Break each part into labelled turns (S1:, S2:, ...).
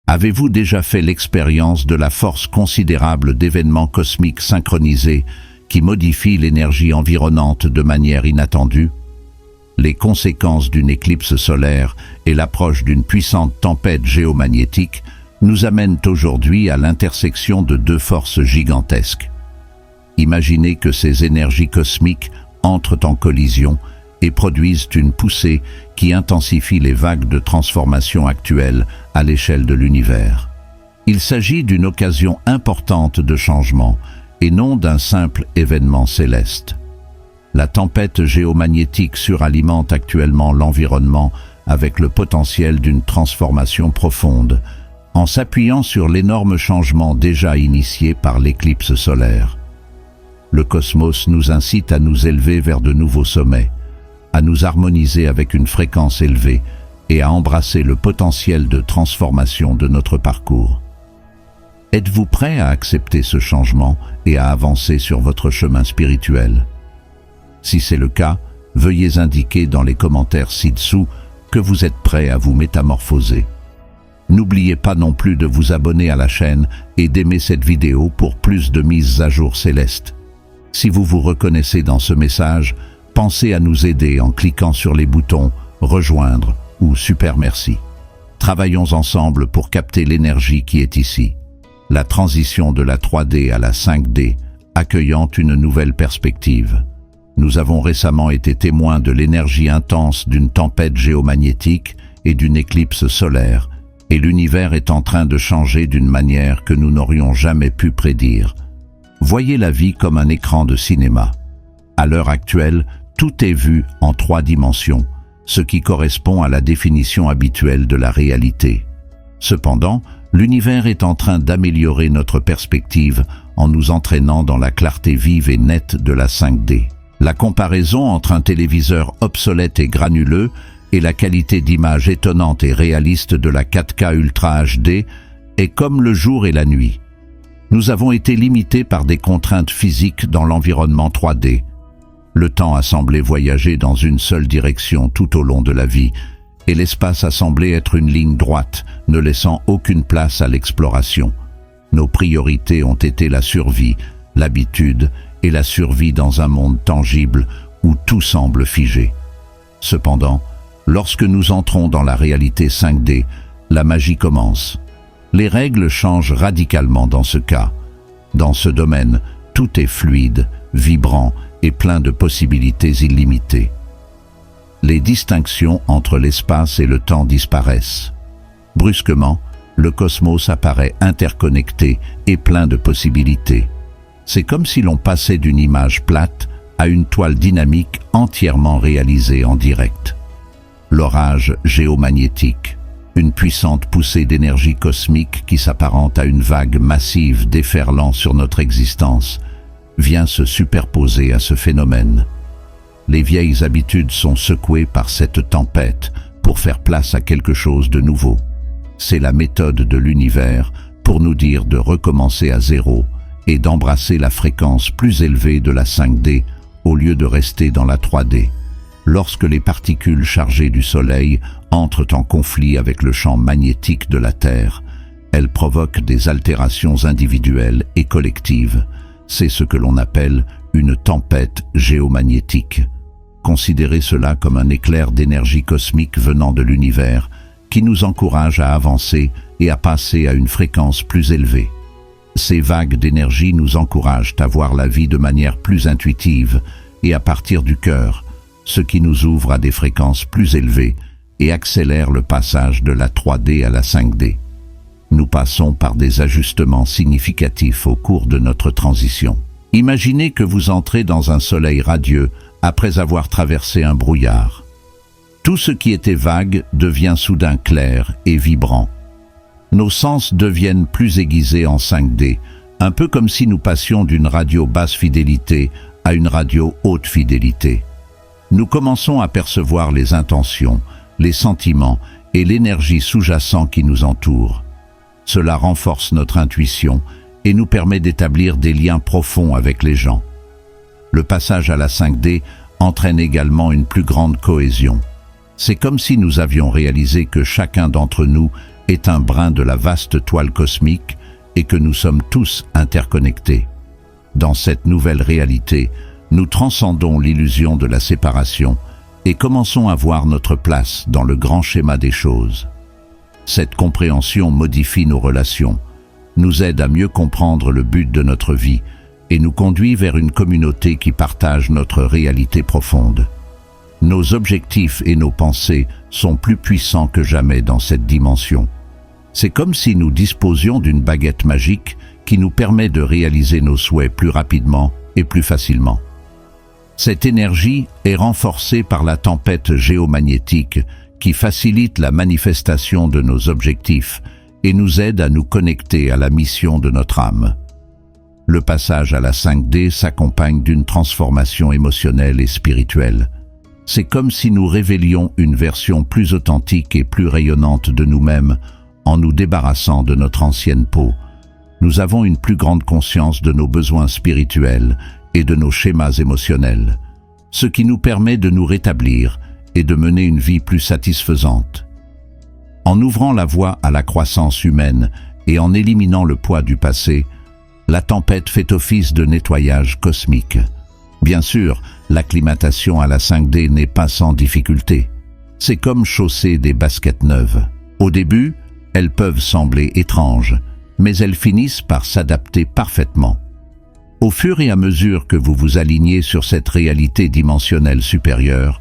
S1: Avez-vous déjà fait l'expérience de la force considérable d'événements cosmiques synchronisés qui modifient l'énergie environnante de manière inattendue? Les conséquences d'une éclipse solaire et l'approche d'une puissante tempête géomagnétique nous amènent aujourd'hui à l'intersection de deux forces gigantesques. Imaginez que ces énergies cosmiques entrent en collision et produisent une poussée qui intensifie les vagues de transformation actuelles à l'échelle de l'univers. Il s'agit d'une occasion importante de changement et non d'un simple événement céleste. La tempête géomagnétique suralimente actuellement l'environnement avec le potentiel d'une transformation profonde, en s'appuyant sur l'énorme changement déjà initié par l'éclipse solaire. Le cosmos nous incite à nous élever vers de nouveaux sommets, à nous harmoniser avec une fréquence élevée et à embrasser le potentiel de transformation de notre parcours. Êtes-vous prêt à accepter ce changement et à avancer sur votre chemin spirituel? Si c'est le cas, veuillez indiquer dans les commentaires ci-dessous que vous êtes prêt à vous métamorphoser. N'oubliez pas non plus de vous abonner à la chaîne et d'aimer cette vidéo pour plus de mises à jour célestes. Si vous vous reconnaissez dans ce message, pensez à nous aider en cliquant sur les boutons « Rejoindre » ou « Super merci ». Travaillons ensemble pour capter l'énergie qui est ici. La transition de la 3D à la 5D, accueillant une nouvelle perspective. Nous avons récemment été témoins de l'énergie intense d'une tempête géomagnétique et d'une éclipse solaire, et l'univers est en train de changer d'une manière que nous n'aurions jamais pu prédire. Voyez la vie comme un écran de cinéma. À l'heure actuelle, tout est vu en 3 dimensions, ce qui correspond à la définition habituelle de la réalité. Cependant, l'univers est en train d'améliorer notre perspective en nous entraînant dans la clarté vive et nette de la 5D. La comparaison entre un téléviseur obsolète et granuleux et la qualité d'image étonnante et réaliste de la 4K Ultra HD est comme le jour et la nuit. Nous avons été limités par des contraintes physiques dans l'environnement 3D. Le temps a semblé voyager dans une seule direction tout au long de la vie, et l'espace a semblé être une ligne droite, ne laissant aucune place à l'exploration. Nos priorités ont été la survie, l'habitude et la survie dans un monde tangible où tout semble figé. Cependant, lorsque nous entrons dans la réalité 5D, la magie commence. Les règles changent radicalement dans ce cas. Dans ce domaine, tout est fluide, vibrant et plein de possibilités illimitées. Les distinctions entre l'espace et le temps disparaissent. Brusquement, le cosmos apparaît interconnecté et plein de possibilités. C'est comme si l'on passait d'une image plate à une toile dynamique entièrement réalisée en direct. L'orage géomagnétique, une puissante poussée d'énergie cosmique qui s'apparente à une vague massive déferlant sur notre existence, vient se superposer à ce phénomène. Les vieilles habitudes sont secouées par cette tempête pour faire place à quelque chose de nouveau. C'est la méthode de l'univers pour nous dire de recommencer à zéro et d'embrasser la fréquence plus élevée de la 5D au lieu de rester dans la 3D. Lorsque les particules chargées du Soleil entrent en conflit avec le champ magnétique de la Terre, elles provoquent des altérations individuelles et collectives. C'est ce que l'on appelle une tempête géomagnétique. Considérez cela comme un éclair d'énergie cosmique venant de l'univers qui nous encourage à avancer et à passer à une fréquence plus élevée. Ces vagues d'énergie nous encouragent à voir la vie de manière plus intuitive et à partir du cœur, ce qui nous ouvre à des fréquences plus élevées et accélère le passage de la 3D à la 5D. Nous passons par des ajustements significatifs au cours de notre transition. Imaginez que vous entrez dans un soleil radieux après avoir traversé un brouillard. Tout ce qui était vague devient soudain clair et vibrant. Nos sens deviennent plus aiguisés en 5D, un peu comme si nous passions d'une radio basse fidélité à une radio haute fidélité. Nous commençons à percevoir les intentions, les sentiments et l'énergie sous-jacente qui nous entoure. Cela renforce notre intuition et nous permet d'établir des liens profonds avec les gens. Le passage à la 5D entraîne également une plus grande cohésion. C'est comme si nous avions réalisé que chacun d'entre nous est un brin de la vaste toile cosmique et que nous sommes tous interconnectés. Dans cette nouvelle réalité, nous transcendons l'illusion de la séparation et commençons à voir notre place dans le grand schéma des choses. Cette compréhension modifie nos relations, nous aide à mieux comprendre le but de notre vie et nous conduit vers une communauté qui partage notre réalité profonde. Nos objectifs et nos pensées sont plus puissants que jamais dans cette dimension. C'est comme si nous disposions d'une baguette magique qui nous permet de réaliser nos souhaits plus rapidement et plus facilement. Cette énergie est renforcée par la tempête géomagnétique qui facilite la manifestation de nos objectifs et nous aide à nous connecter à la mission de notre âme. Le passage à la 5D s'accompagne d'une transformation émotionnelle et spirituelle. C'est comme si nous révélions une version plus authentique et plus rayonnante de nous-mêmes en nous débarrassant de notre ancienne peau. Nous avons une plus grande conscience de nos besoins spirituels et de nos schémas émotionnels, ce qui nous permet de nous rétablir et de mener une vie plus satisfaisante. En ouvrant la voie à la croissance humaine et en éliminant le poids du passé, la tempête fait office de nettoyage cosmique. Bien sûr, l'acclimatation à la 5D n'est pas sans difficulté. C'est comme chausser des baskets neuves. Au début, elles peuvent sembler étranges, mais elles finissent par s'adapter parfaitement. Au fur et à mesure que vous vous alignez sur cette réalité dimensionnelle supérieure,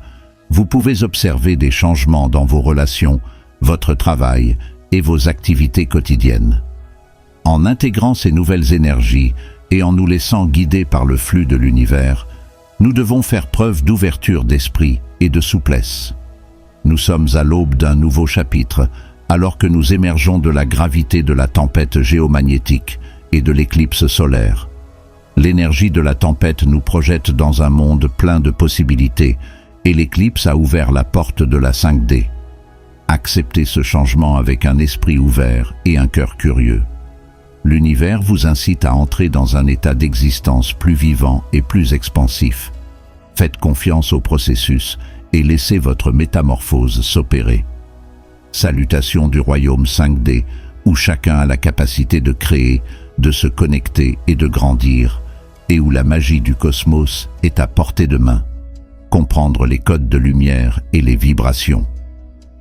S1: vous pouvez observer des changements dans vos relations, votre travail et vos activités quotidiennes. En intégrant ces nouvelles énergies et en nous laissant guider par le flux de l'univers, nous devons faire preuve d'ouverture d'esprit et de souplesse. Nous sommes à l'aube d'un nouveau chapitre, alors que nous émergeons de la gravité de la tempête géomagnétique et de l'éclipse solaire. L'énergie de la tempête nous projette dans un monde plein de possibilités et l'éclipse a ouvert la porte de la 5D. Acceptez ce changement avec un esprit ouvert et un cœur curieux. L'univers vous incite à entrer dans un état d'existence plus vivant et plus expansif. Faites confiance au processus et laissez votre métamorphose s'opérer. Salutations du royaume 5D, où chacun a la capacité de créer, de se connecter et de grandir, et où la magie du cosmos est à portée de main. Comprendre les codes de lumière et les vibrations.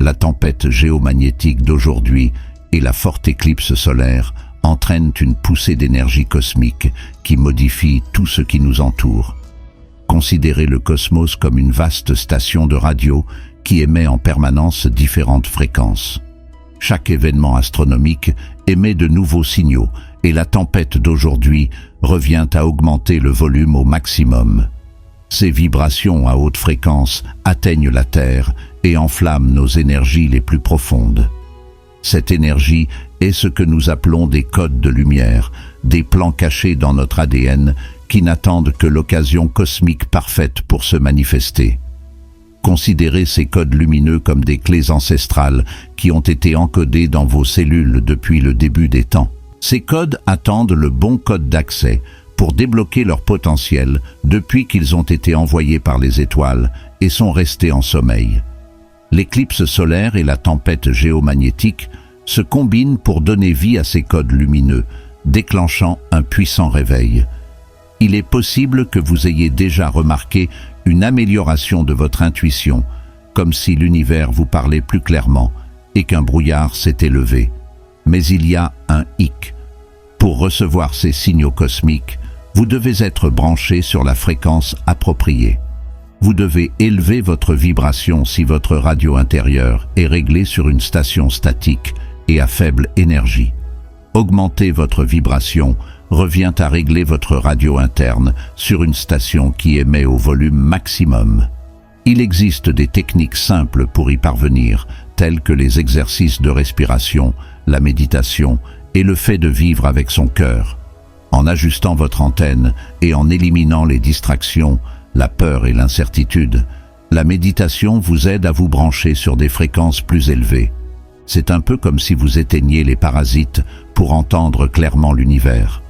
S1: La tempête géomagnétique d'aujourd'hui et la forte éclipse solaire entraînent une poussée d'énergie cosmique qui modifie tout ce qui nous entoure. Considérez le cosmos comme une vaste station de radio qui émet en permanence différentes fréquences. Chaque événement astronomique émet de nouveaux signaux et la tempête d'aujourd'hui revient à augmenter le volume au maximum. Ces vibrations à haute fréquence atteignent la Terre et enflamment nos énergies les plus profondes. Cette énergie est ce que nous appelons des codes de lumière, des plans cachés dans notre ADN qui n'attendent que l'occasion cosmique parfaite pour se manifester. Considérez ces codes lumineux comme des clés ancestrales qui ont été encodées dans vos cellules depuis le début des temps. Ces codes attendent le bon code d'accès pour débloquer leur potentiel depuis qu'ils ont été envoyés par les étoiles et sont restés en sommeil. L'éclipse solaire et la tempête géomagnétique se combinent pour donner vie à ces codes lumineux, déclenchant un puissant réveil. Il est possible que vous ayez déjà remarqué une amélioration de votre intuition, comme si l'univers vous parlait plus clairement et qu'un brouillard s'était levé. Mais il y a un hic. Pour recevoir ces signaux cosmiques, vous devez être branché sur la fréquence appropriée. Vous devez élever votre vibration si votre radio intérieure est réglée sur une station statique et à faible énergie. Augmenter votre vibration revient à régler votre radio interne sur une station qui émet au volume maximum. Il existe des techniques simples pour y parvenir, telles que les exercices de respiration, la méditation et le fait de vivre avec son cœur. En ajustant votre antenne et en éliminant les distractions, la peur et l'incertitude, la méditation vous aide à vous brancher sur des fréquences plus élevées. C'est un peu comme si vous éteigniez les parasites pour entendre clairement l'univers.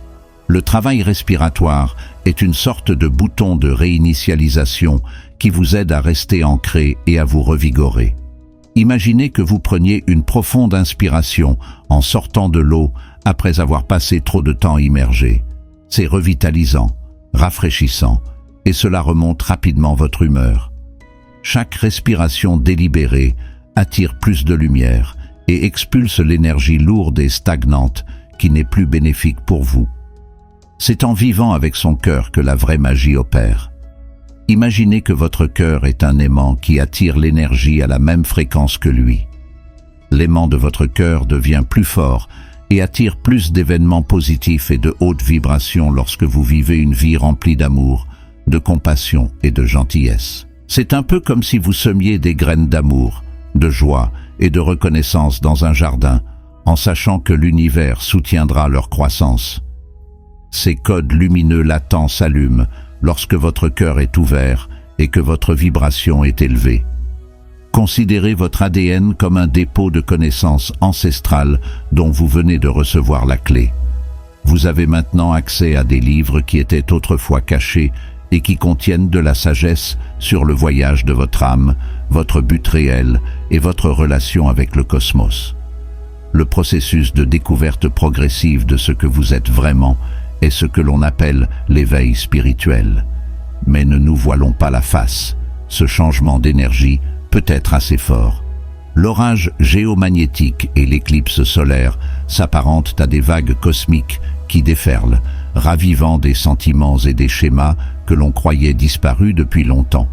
S1: Le travail respiratoire est une sorte de bouton de réinitialisation qui vous aide à rester ancré et à vous revigorer. Imaginez que vous preniez une profonde inspiration en sortant de l'eau après avoir passé trop de temps immergé. C'est revitalisant, rafraîchissant, et cela remonte rapidement votre humeur. Chaque respiration délibérée attire plus de lumière et expulse l'énergie lourde et stagnante qui n'est plus bénéfique pour vous. C'est en vivant avec son cœur que la vraie magie opère. Imaginez que votre cœur est un aimant qui attire l'énergie à la même fréquence que lui. L'aimant de votre cœur devient plus fort et attire plus d'événements positifs et de hautes vibrations lorsque vous vivez une vie remplie d'amour, de compassion et de gentillesse. C'est un peu comme si vous semiez des graines d'amour, de joie et de reconnaissance dans un jardin, en sachant que l'univers soutiendra leur croissance. Ces codes lumineux latents s'allument lorsque votre cœur est ouvert et que votre vibration est élevée. Considérez votre ADN comme un dépôt de connaissances ancestrales dont vous venez de recevoir la clé. Vous avez maintenant accès à des livres qui étaient autrefois cachés et qui contiennent de la sagesse sur le voyage de votre âme, votre but réel et votre relation avec le cosmos. Le processus de découverte progressive de ce que vous êtes vraiment est ce que l'on appelle l'éveil spirituel. Mais ne nous voilons pas la face, ce changement d'énergie peut être assez fort. L'orage géomagnétique et l'éclipse solaire s'apparentent à des vagues cosmiques qui déferlent, ravivant des sentiments et des schémas que l'on croyait disparus depuis longtemps.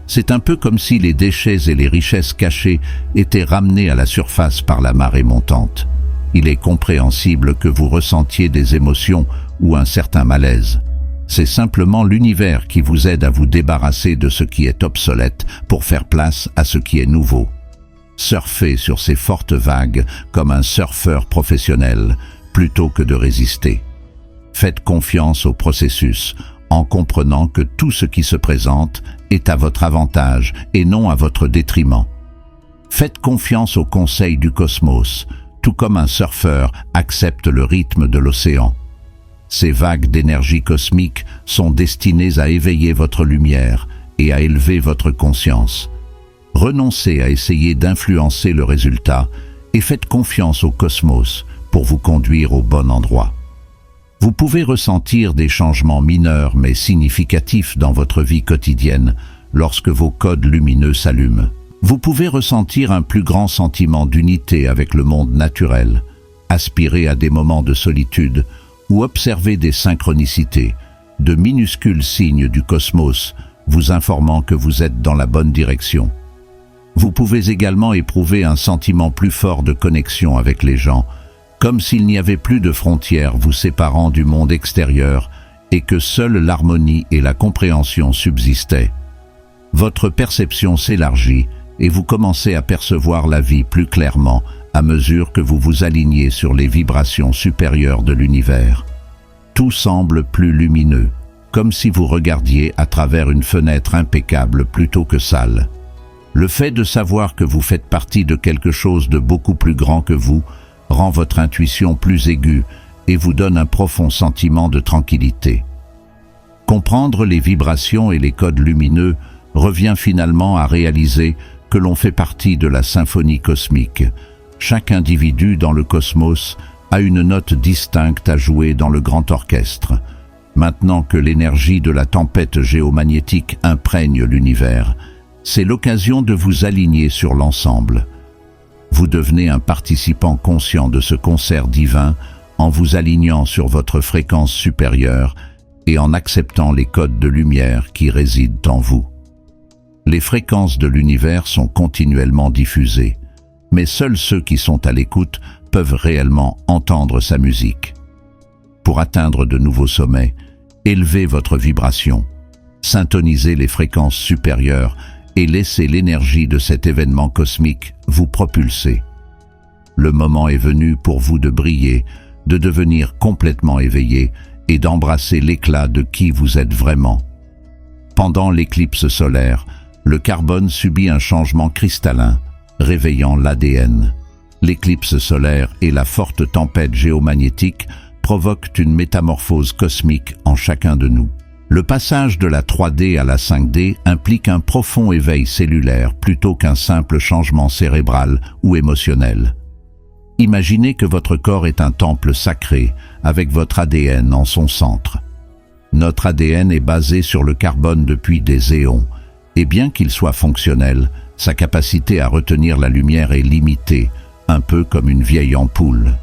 S1: C'est un peu comme si les déchets et les richesses cachées étaient ramenés à la surface par la marée montante. Il est compréhensible que vous ressentiez des émotions ou un certain malaise. C'est simplement l'univers qui vous aide à vous débarrasser de ce qui est obsolète pour faire place à ce qui est nouveau. Surfez sur ces fortes vagues comme un surfeur professionnel plutôt que de résister. Faites confiance au processus en comprenant que tout ce qui se présente est à votre avantage et non à votre détriment. Faites confiance aux conseils du cosmos, tout comme un surfeur accepte le rythme de l'océan. Ces vagues d'énergie cosmique sont destinées à éveiller votre lumière et à élever votre conscience. Renoncez à essayer d'influencer le résultat et faites confiance au cosmos pour vous conduire au bon endroit. Vous pouvez ressentir des changements mineurs mais significatifs dans votre vie quotidienne lorsque vos codes lumineux s'allument. Vous pouvez ressentir un plus grand sentiment d'unité avec le monde naturel, aspirer à des moments de solitude ou observer des synchronicités, de minuscules signes du cosmos vous informant que vous êtes dans la bonne direction. Vous pouvez également éprouver un sentiment plus fort de connexion avec les gens, comme s'il n'y avait plus de frontières vous séparant du monde extérieur et que seule l'harmonie et la compréhension subsistaient. Votre perception s'élargit et vous commencez à percevoir la vie plus clairement à mesure que vous vous alignez sur les vibrations supérieures de l'univers. Tout semble plus lumineux, comme si vous regardiez à travers une fenêtre impeccable plutôt que sale. Le fait de savoir que vous faites partie de quelque chose de beaucoup plus grand que vous rend votre intuition plus aiguë et vous donne un profond sentiment de tranquillité. Comprendre les vibrations et les codes lumineux revient finalement à réaliser que l'on fait partie de la symphonie cosmique. Chaque individu dans le cosmos a une note distincte à jouer dans le grand orchestre. Maintenant que l'énergie de la tempête géomagnétique imprègne l'univers, c'est l'occasion de vous aligner sur l'ensemble. Vous devenez un participant conscient de ce concert divin en vous alignant sur votre fréquence supérieure et en acceptant les codes de lumière qui résident en vous. Les fréquences de l'univers sont continuellement diffusées, mais seuls ceux qui sont à l'écoute peuvent réellement entendre sa musique. Pour atteindre de nouveaux sommets, élevez votre vibration, syntonisez les fréquences supérieures et laissez l'énergie de cet événement cosmique vous propulser. Le moment est venu pour vous de briller, de devenir complètement éveillé et d'embrasser l'éclat de qui vous êtes vraiment. Pendant l'éclipse solaire, le carbone subit un changement cristallin, réveillant l'ADN. L'éclipse solaire et la forte tempête géomagnétique provoquent une métamorphose cosmique en chacun de nous. Le passage de la 3D à la 5D implique un profond éveil cellulaire plutôt qu'un simple changement cérébral ou émotionnel. Imaginez que votre corps est un temple sacré, avec votre ADN en son centre. Notre ADN est basé sur le carbone depuis des éons, et bien qu'il soit fonctionnel, sa capacité à retenir la lumière est limitée, un peu comme une vieille ampoule.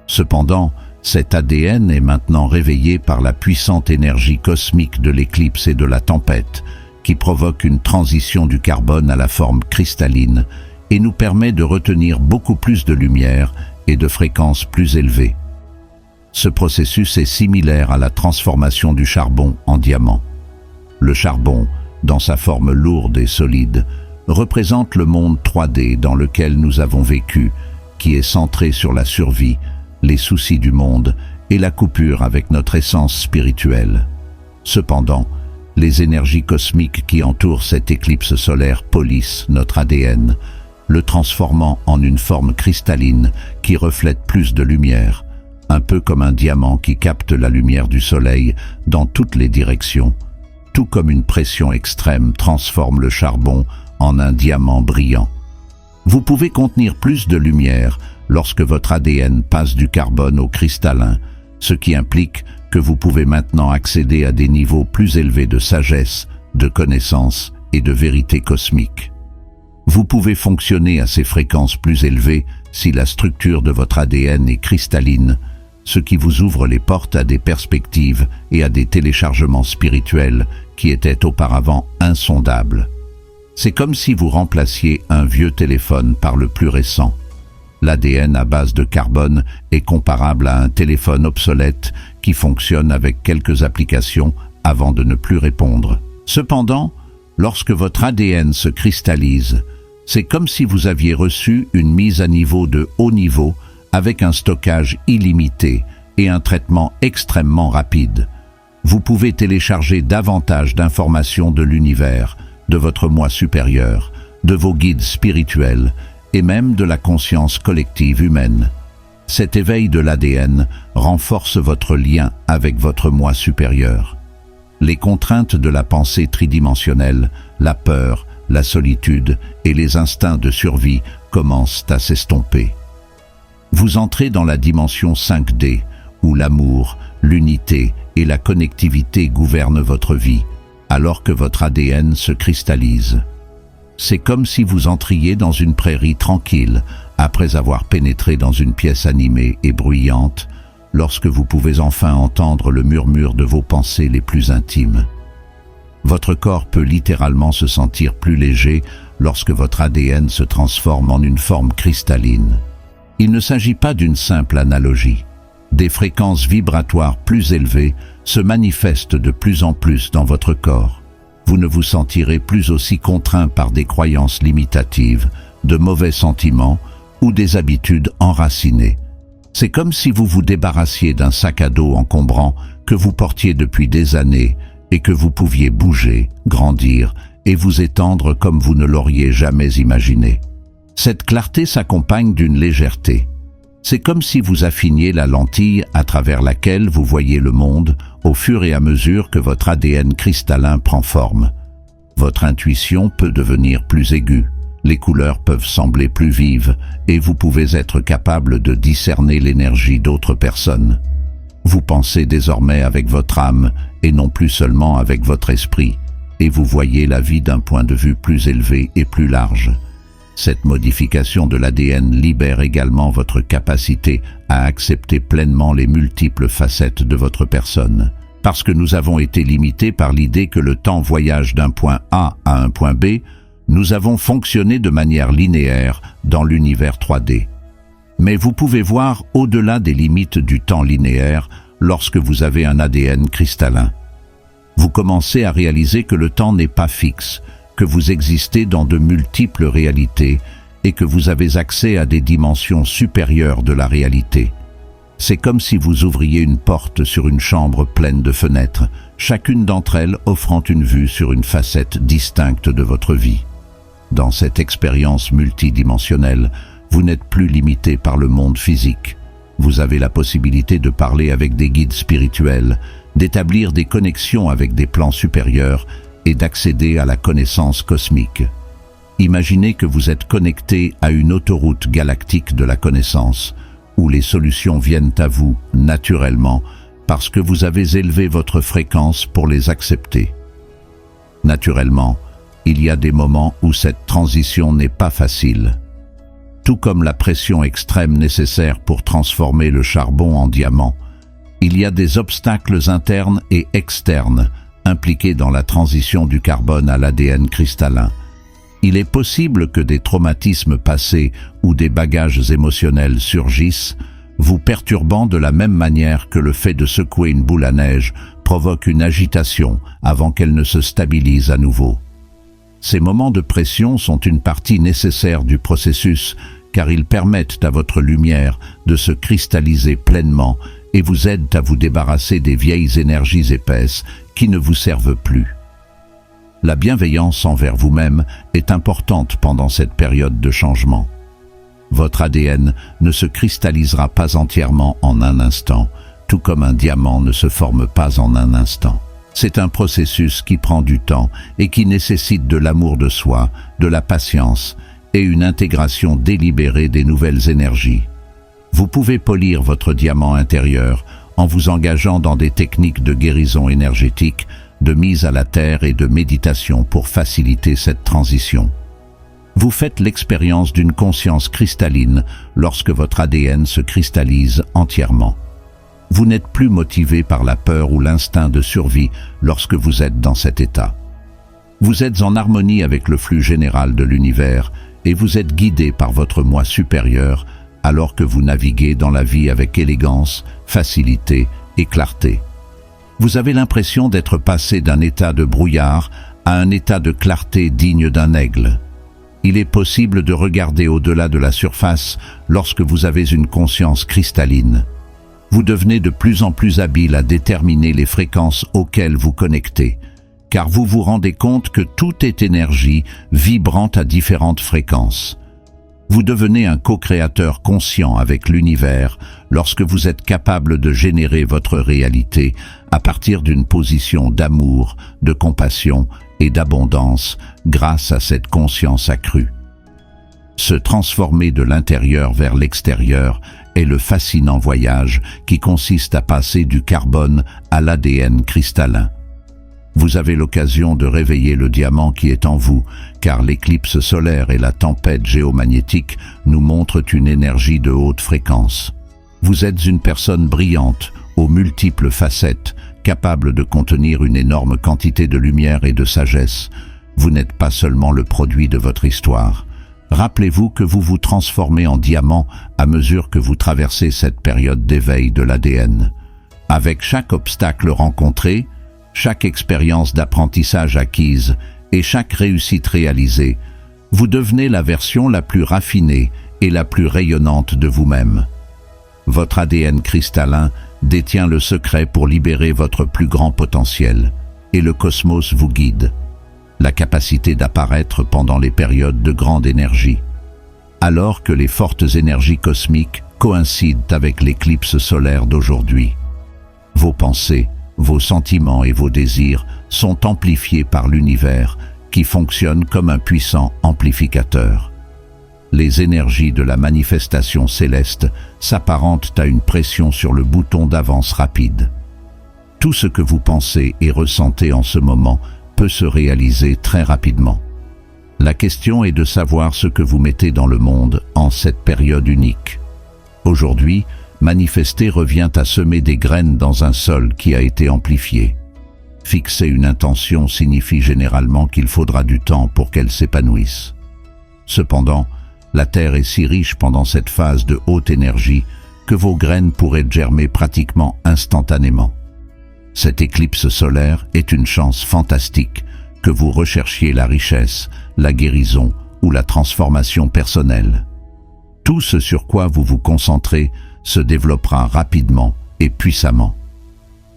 S1: Cependant, cet ADN est maintenant réveillé par la puissante énergie cosmique de l'éclipse et de la tempête, qui provoque une transition du carbone à la forme cristalline et nous permet de retenir beaucoup plus de lumière et de fréquences plus élevées. Ce processus est similaire à la transformation du charbon en diamant. Le charbon, dans sa forme lourde et solide, représente le monde 3D dans lequel nous avons vécu, qui est centré sur la survie, les soucis du monde et la coupure avec notre essence spirituelle. Cependant, les énergies cosmiques qui entourent cette éclipse solaire polissent notre ADN, le transformant en une forme cristalline qui reflète plus de lumière, un peu comme un diamant qui capte la lumière du soleil dans toutes les directions, tout comme une pression extrême transforme le charbon en un diamant brillant. Vous pouvez contenir plus de lumière lorsque votre ADN passe du carbone au cristallin, ce qui implique que vous pouvez maintenant accéder à des niveaux plus élevés de sagesse, de connaissance et de vérité cosmique. Vous pouvez fonctionner à ces fréquences plus élevées si la structure de votre ADN est cristalline, ce qui vous ouvre les portes à des perspectives et à des téléchargements spirituels qui étaient auparavant insondables. C'est comme si vous remplaciez un vieux téléphone par le plus récent. L'ADN à base de carbone est comparable à un téléphone obsolète qui fonctionne avec quelques applications avant de ne plus répondre. Cependant, lorsque votre ADN se cristallise, c'est comme si vous aviez reçu une mise à niveau de haut niveau avec un stockage illimité et un traitement extrêmement rapide. Vous pouvez télécharger davantage d'informations de l'univers, de votre moi supérieur, de vos guides spirituels et même de la conscience collective humaine. Cet éveil de l'ADN renforce votre lien avec votre moi supérieur. Les contraintes de la pensée tridimensionnelle, la peur, la solitude et les instincts de survie commencent à s'estomper. Vous entrez dans la dimension 5D, où l'amour, l'unité et la connectivité gouvernent votre vie, alors que votre ADN se cristallise. C'est comme si vous entriez dans une prairie tranquille, après avoir pénétré dans une pièce animée et bruyante, lorsque vous pouvez enfin entendre le murmure de vos pensées les plus intimes. Votre corps peut littéralement se sentir plus léger lorsque votre ADN se transforme en une forme cristalline. Il ne s'agit pas d'une simple analogie. Des fréquences vibratoires plus élevées se manifestent de plus en plus dans votre corps. Vous ne vous sentirez plus aussi contraint par des croyances limitatives, de mauvais sentiments ou des habitudes enracinées. C'est comme si vous vous débarrassiez d'un sac à dos encombrant que vous portiez depuis des années et que vous pouviez bouger, grandir et vous étendre comme vous ne l'auriez jamais imaginé. Cette clarté s'accompagne d'une légèreté. C'est comme si vous affiniez la lentille à travers laquelle vous voyez le monde au fur et à mesure que votre ADN cristallin prend forme. Votre intuition peut devenir plus aiguë, les couleurs peuvent sembler plus vives et vous pouvez être capable de discerner l'énergie d'autres personnes. Vous pensez désormais avec votre âme et non plus seulement avec votre esprit, et vous voyez la vie d'un point de vue plus élevé et plus large. Cette modification de l'ADN libère également votre capacité à accepter pleinement les multiples facettes de votre personne. Parce que nous avons été limités par l'idée que le temps voyage d'un point A à un point B, nous avons fonctionné de manière linéaire dans l'univers 3D. Mais vous pouvez voir au-delà des limites du temps linéaire lorsque vous avez un ADN cristallin. Vous commencez à réaliser que le temps n'est pas fixe, que vous existez dans de multiples réalités et que vous avez accès à des dimensions supérieures de la réalité. C'est comme si vous ouvriez une porte sur une chambre pleine de fenêtres, chacune d'entre elles offrant une vue sur une facette distincte de votre vie. Dans cette expérience multidimensionnelle, vous n'êtes plus limité par le monde physique. Vous avez la possibilité de parler avec des guides spirituels, d'établir des connexions avec des plans supérieurs et d'accéder à la connaissance cosmique. Imaginez que vous êtes connecté à une autoroute galactique de la connaissance, où les solutions viennent à vous naturellement parce que vous avez élevé votre fréquence pour les accepter. Naturellement, il y a des moments où cette transition n'est pas facile. Tout comme la pression extrême nécessaire pour transformer le charbon en diamant, il y a des obstacles internes et externes impliqués dans la transition du carbone à l'ADN cristallin. Il est possible que des traumatismes passés ou des bagages émotionnels surgissent, vous perturbant de la même manière que le fait de secouer une boule à neige provoque une agitation avant qu'elle ne se stabilise à nouveau. Ces moments de pression sont une partie nécessaire du processus car ils permettent à votre lumière de se cristalliser pleinement et vous aident à vous débarrasser des vieilles énergies épaisses qui ne vous servent plus. La bienveillance envers vous-même est importante pendant cette période de changement. Votre ADN ne se cristallisera pas entièrement en un instant, tout comme un diamant ne se forme pas en un instant. C'est un processus qui prend du temps et qui nécessite de l'amour de soi, de la patience et une intégration délibérée des nouvelles énergies. Vous pouvez polir votre diamant intérieur en vous engageant dans des techniques de guérison énergétique, de mise à la terre et de méditation pour faciliter cette transition. Vous faites l'expérience d'une conscience cristalline lorsque votre ADN se cristallise entièrement. Vous n'êtes plus motivé par la peur ou l'instinct de survie lorsque vous êtes dans cet état. Vous êtes en harmonie avec le flux général de l'univers et vous êtes guidé par votre moi supérieur alors que vous naviguez dans la vie avec élégance, facilité et clarté. Vous avez l'impression d'être passé d'un état de brouillard à un état de clarté digne d'un aigle. Il est possible de regarder au-delà de la surface lorsque vous avez une conscience cristalline. Vous devenez de plus en plus habile à déterminer les fréquences auxquelles vous connectez, car vous vous rendez compte que tout est énergie vibrant à différentes fréquences. Vous devenez un co-créateur conscient avec l'univers lorsque vous êtes capable de générer votre réalité à partir d'une position d'amour, de compassion et d'abondance grâce à cette conscience accrue. Se transformer de l'intérieur vers l'extérieur est le fascinant voyage qui consiste à passer du carbone à l'ADN cristallin. Vous avez l'occasion de réveiller le diamant qui est en vous, car l'éclipse solaire et la tempête géomagnétique nous montrent une énergie de haute fréquence. Vous êtes une personne brillante, aux multiples facettes, capable de contenir une énorme quantité de lumière et de sagesse. Vous n'êtes pas seulement le produit de votre histoire. Rappelez-vous que vous vous transformez en diamant à mesure que vous traversez cette période d'éveil de l'ADN. Avec chaque obstacle rencontré, chaque expérience d'apprentissage acquise et chaque réussite réalisée, vous devenez la version la plus raffinée et la plus rayonnante de vous-même. Votre ADN cristallin détient le secret pour libérer votre plus grand potentiel, et le cosmos vous guide. La capacité d'apparaître pendant les périodes de grande énergie. Alors que les fortes énergies cosmiques coïncident avec l'éclipse solaire d'aujourd'hui. Vos pensées, vos sentiments et vos désirs sont amplifiés par l'univers qui fonctionne comme un puissant amplificateur. Les énergies de la manifestation céleste s'apparentent à une pression sur le bouton d'avance rapide. Tout ce que vous pensez et ressentez en ce moment peut se réaliser très rapidement. La question est de savoir ce que vous mettez dans le monde en cette période unique. Aujourd'hui, manifester revient à semer des graines dans un sol qui a été amplifié. Fixer une intention signifie généralement qu'il faudra du temps pour qu'elle s'épanouisse. Cependant, la Terre est si riche pendant cette phase de haute énergie que vos graines pourraient germer pratiquement instantanément. Cette éclipse solaire est une chance fantastique que vous recherchiez la richesse, la guérison ou la transformation personnelle. Tout ce sur quoi vous vous concentrez se développera rapidement et puissamment.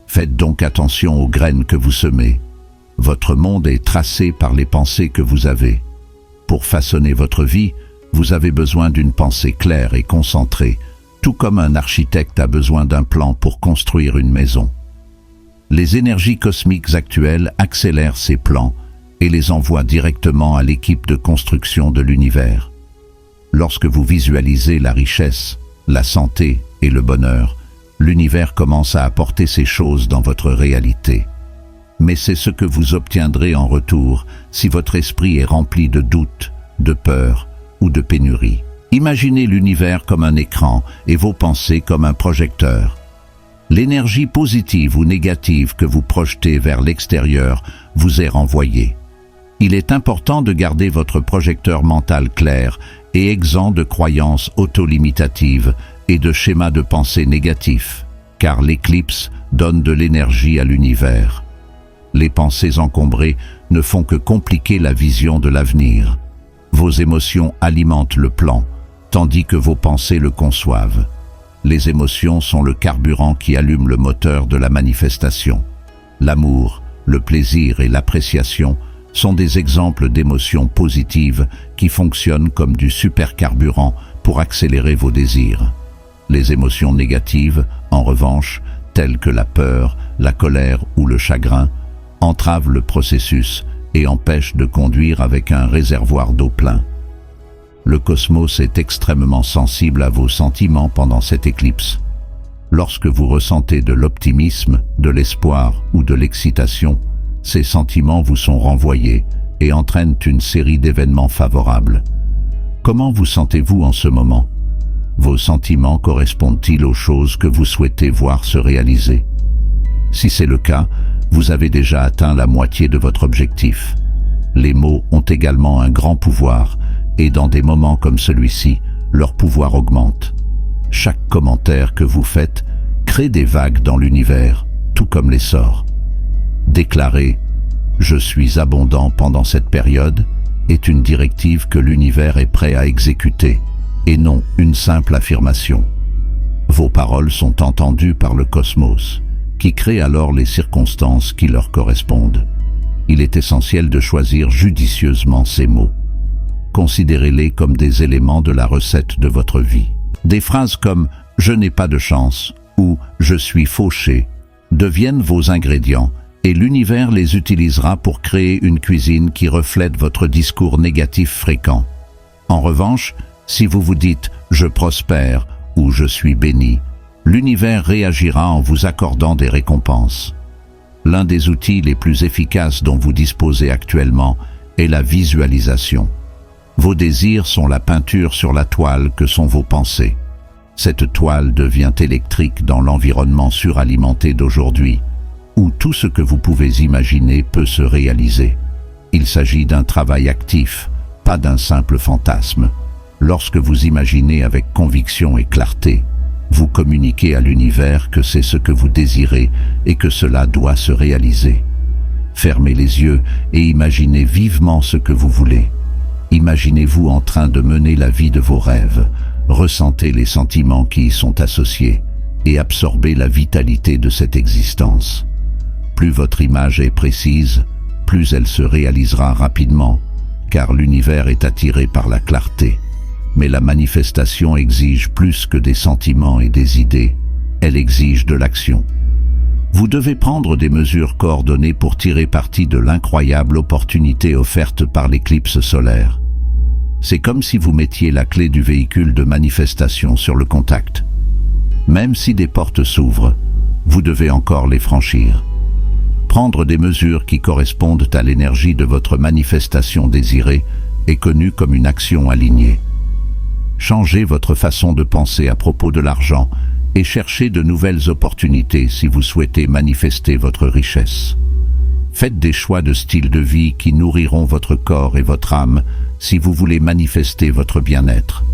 S1: Faites donc attention aux graines que vous semez. Votre monde est tracé par les pensées que vous avez. Pour façonner votre vie, vous avez besoin d'une pensée claire et concentrée, tout comme un architecte a besoin d'un plan pour construire une maison. Les énergies cosmiques actuelles accélèrent ces plans et les envoient directement à l'équipe de construction de l'univers. Lorsque vous visualisez la richesse, la santé et le bonheur, l'univers commence à apporter ces choses dans votre réalité. Mais c'est ce que vous obtiendrez en retour si votre esprit est rempli de doutes, de peur ou de pénurie. Imaginez l'univers comme un écran et vos pensées comme un projecteur. L'énergie positive ou négative que vous projetez vers l'extérieur vous est renvoyée. Il est important de garder votre projecteur mental clair et exempt de croyances autolimitatives et de schémas de pensée négatifs, car l'éclipse donne de l'énergie à l'univers. Les pensées encombrées ne font que compliquer la vision de l'avenir. Vos émotions alimentent le plan, tandis que vos pensées le conçoivent. Les émotions sont le carburant qui allume le moteur de la manifestation. L'amour, le plaisir et l'appréciation sont des exemples d'émotions positives qui fonctionnent comme du supercarburant pour accélérer vos désirs. Les émotions négatives, en revanche, telles que la peur, la colère ou le chagrin, entravent le processus et empêchent de conduire avec un réservoir d'eau plein. Le cosmos est extrêmement sensible à vos sentiments pendant cette éclipse. Lorsque vous ressentez de l'optimisme, de l'espoir ou de l'excitation, ces sentiments vous sont renvoyés et entraînent une série d'événements favorables. Comment vous sentez-vous en ce moment? Vos sentiments correspondent-ils aux choses que vous souhaitez voir se réaliser? Si c'est le cas, vous avez déjà atteint la moitié de votre objectif. Les mots ont également un grand pouvoir, et dans des moments comme celui-ci, leur pouvoir augmente. Chaque commentaire que vous faites crée des vagues dans l'univers, tout comme les sorts. Déclarer « Je suis abondant pendant cette période » est une directive que l'univers est prêt à exécuter, et non une simple affirmation. Vos paroles sont entendues par le cosmos, qui crée alors les circonstances qui leur correspondent. Il est essentiel de choisir judicieusement ces mots. Considérez-les comme des éléments de la recette de votre vie. Des phrases comme « je n'ai pas de chance » ou « je suis fauché » deviennent vos ingrédients et l'univers les utilisera pour créer une cuisine qui reflète votre discours négatif fréquent. En revanche, si vous vous dites « je prospère » ou « je suis béni », l'univers réagira en vous accordant des récompenses. L'un des outils les plus efficaces dont vous disposez actuellement est la visualisation. Vos désirs sont la peinture sur la toile que sont vos pensées. Cette toile devient électrique dans l'environnement suralimenté d'aujourd'hui, où tout ce que vous pouvez imaginer peut se réaliser. Il s'agit d'un travail actif, pas d'un simple fantasme. Lorsque vous imaginez avec conviction et clarté, vous communiquez à l'univers que c'est ce que vous désirez et que cela doit se réaliser. Fermez les yeux et imaginez vivement ce que vous voulez. Imaginez-vous en train de mener la vie de vos rêves, ressentez les sentiments qui y sont associés et absorbez la vitalité de cette existence. Plus votre image est précise, plus elle se réalisera rapidement, car l'univers est attiré par la clarté. Mais la manifestation exige plus que des sentiments et des idées, elle exige de l'action. Vous devez prendre des mesures coordonnées pour tirer parti de l'incroyable opportunité offerte par l'éclipse solaire. C'est comme si vous mettiez la clé du véhicule de manifestation sur le contact. Même si des portes s'ouvrent, vous devez encore les franchir. Prendre des mesures qui correspondent à l'énergie de votre manifestation désirée est connu comme une action alignée. Changez votre façon de penser à propos de l'argent et cherchez de nouvelles opportunités si vous souhaitez manifester votre richesse. Faites des choix de style de vie qui nourriront votre corps et votre âme si vous voulez manifester votre bien-être.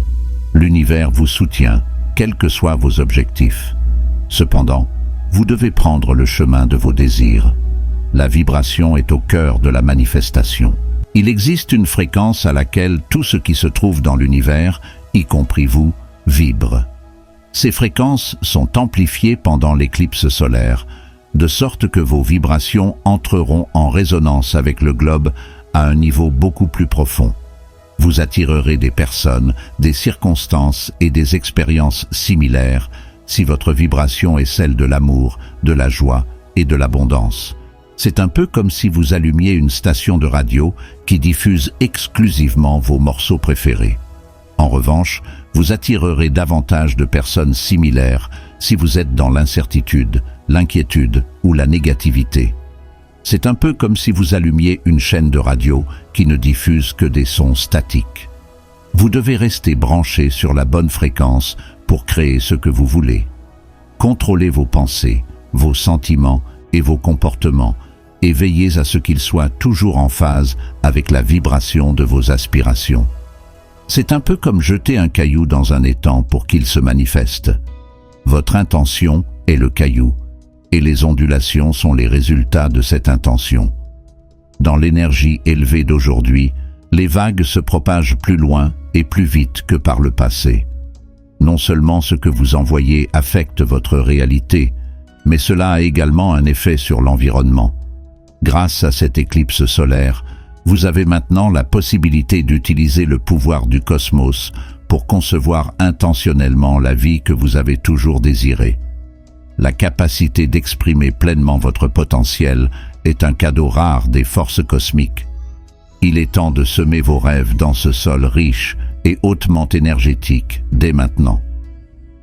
S1: L'univers vous soutient, quels que soient vos objectifs. Cependant, vous devez prendre le chemin de vos désirs. La vibration est au cœur de la manifestation. Il existe une fréquence à laquelle tout ce qui se trouve dans l'univers, y compris vous, vibre. Ces fréquences sont amplifiées pendant l'éclipse solaire, de sorte que vos vibrations entreront en résonance avec le globe à un niveau beaucoup plus profond. Vous attirerez des personnes, des circonstances et des expériences similaires si votre vibration est celle de l'amour, de la joie et de l'abondance. C'est un peu comme si vous allumiez une station de radio qui diffuse exclusivement vos morceaux préférés. En revanche, vous attirerez davantage de personnes similaires si vous êtes dans l'incertitude, l'inquiétude ou la négativité. C'est un peu comme si vous allumiez une chaîne de radio qui ne diffuse que des sons statiques. Vous devez rester branché sur la bonne fréquence pour créer ce que vous voulez. Contrôlez vos pensées, vos sentiments et vos comportements et veillez à ce qu'ils soient toujours en phase avec la vibration de vos aspirations. C'est un peu comme jeter un caillou dans un étang pour qu'il se manifeste. Votre intention est le caillou, et les ondulations sont les résultats de cette intention. Dans l'énergie élevée d'aujourd'hui, les vagues se propagent plus loin et plus vite que par le passé. Non seulement ce que vous envoyez affecte votre réalité, mais cela a également un effet sur l'environnement. Grâce à cette éclipse solaire, vous avez maintenant la possibilité d'utiliser le pouvoir du cosmos pour concevoir intentionnellement la vie que vous avez toujours désirée. La capacité d'exprimer pleinement votre potentiel est un cadeau rare des forces cosmiques. Il est temps de semer vos rêves dans ce sol riche et hautement énergétique dès maintenant.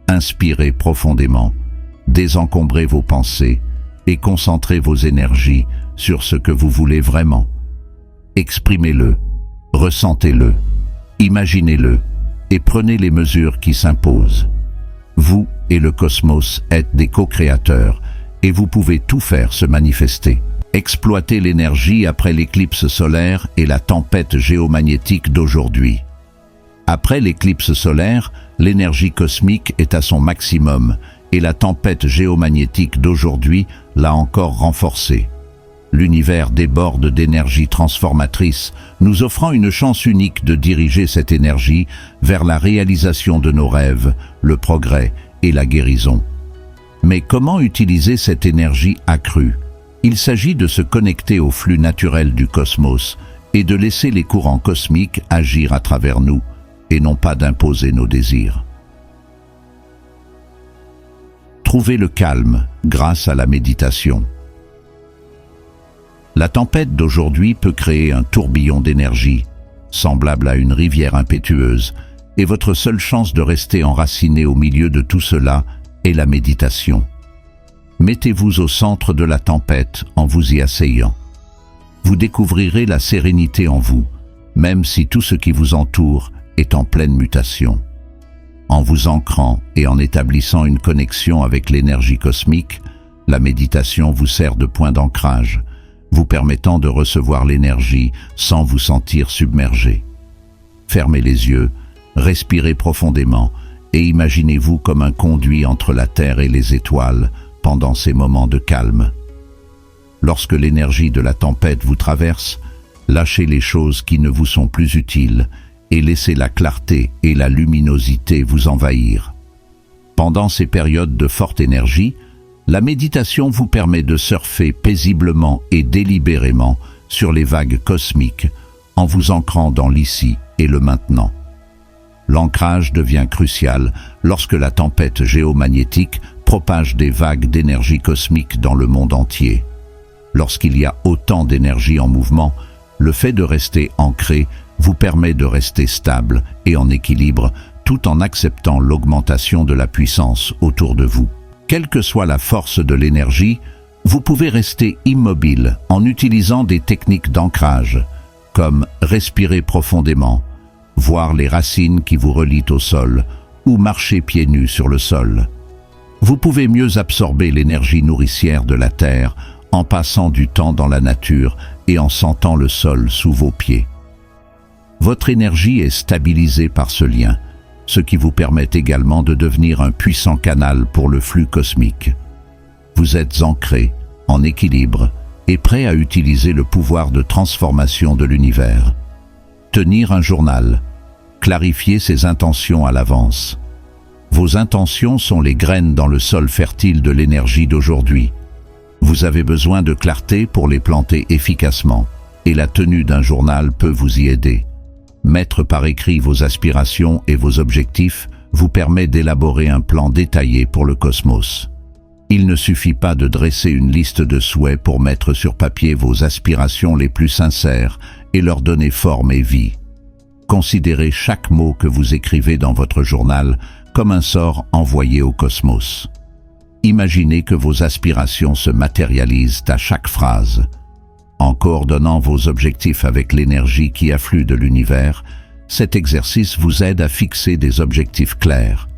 S1: Inspirez profondément, désencombrez vos pensées et concentrez vos énergies sur ce que vous voulez vraiment. Exprimez-le, ressentez-le, imaginez-le et prenez les mesures qui s'imposent. Vous et le cosmos êtes des co-créateurs et vous pouvez tout faire se manifester. Exploitez l'énergie après l'éclipse solaire et la tempête géomagnétique d'aujourd'hui. Après l'éclipse solaire, l'énergie cosmique est à son maximum et la tempête géomagnétique d'aujourd'hui l'a encore renforcée. L'univers déborde d'énergie transformatrice, nous offrant une chance unique de diriger cette énergie vers la réalisation de nos rêves, le progrès et la guérison. Mais comment utiliser cette énergie accrue? Il s'agit de se connecter au flux naturel du cosmos et de laisser les courants cosmiques agir à travers nous, et non pas d'imposer nos désirs. Trouvez le calme grâce à la méditation. La tempête d'aujourd'hui peut créer un tourbillon d'énergie, semblable à une rivière impétueuse, et votre seule chance de rester enraciné au milieu de tout cela est la méditation. Mettez-vous au centre de la tempête en vous y asseyant. Vous découvrirez la sérénité en vous, même si tout ce qui vous entoure est en pleine mutation. En vous ancrant et en établissant une connexion avec l'énergie cosmique, la méditation vous sert de point d'ancrage, vous permettant de recevoir l'énergie sans vous sentir submergé. Fermez les yeux, respirez profondément et imaginez-vous comme un conduit entre la terre et les étoiles pendant ces moments de calme. Lorsque l'énergie de la tempête vous traverse, lâchez les choses qui ne vous sont plus utiles et laissez la clarté et la luminosité vous envahir. Pendant ces périodes de forte énergie, la méditation vous permet de surfer paisiblement et délibérément sur les vagues cosmiques en vous ancrant dans l'ici et le maintenant. L'ancrage devient crucial lorsque la tempête géomagnétique propage des vagues d'énergie cosmique dans le monde entier. Lorsqu'il y a autant d'énergie en mouvement, le fait de rester ancré vous permet de rester stable et en équilibre tout en acceptant l'augmentation de la puissance autour de vous. Quelle que soit la force de l'énergie, vous pouvez rester immobile en utilisant des techniques d'ancrage, comme respirer profondément, voir les racines qui vous relient au sol ou marcher pieds nus sur le sol. Vous pouvez mieux absorber l'énergie nourricière de la terre en passant du temps dans la nature et en sentant le sol sous vos pieds. Votre énergie est stabilisée par ce lien, ce qui vous permet également de devenir un puissant canal pour le flux cosmique. Vous êtes ancré, en équilibre et prêt à utiliser le pouvoir de transformation de l'univers. Tenir un journal, clarifier ses intentions à l'avance. Vos intentions sont les graines dans le sol fertile de l'énergie d'aujourd'hui. Vous avez besoin de clarté pour les planter efficacement, et la tenue d'un journal peut vous y aider. Mettre par écrit vos aspirations et vos objectifs vous permet d'élaborer un plan détaillé pour le cosmos. Il ne suffit pas de dresser une liste de souhaits pour mettre sur papier vos aspirations les plus sincères et leur donner forme et vie. Considérez chaque mot que vous écrivez dans votre journal comme un sort envoyé au cosmos. Imaginez que vos aspirations se matérialisent à chaque phrase. En coordonnant vos objectifs avec l'énergie qui afflue de l'univers, cet exercice vous aide à fixer des objectifs clairs.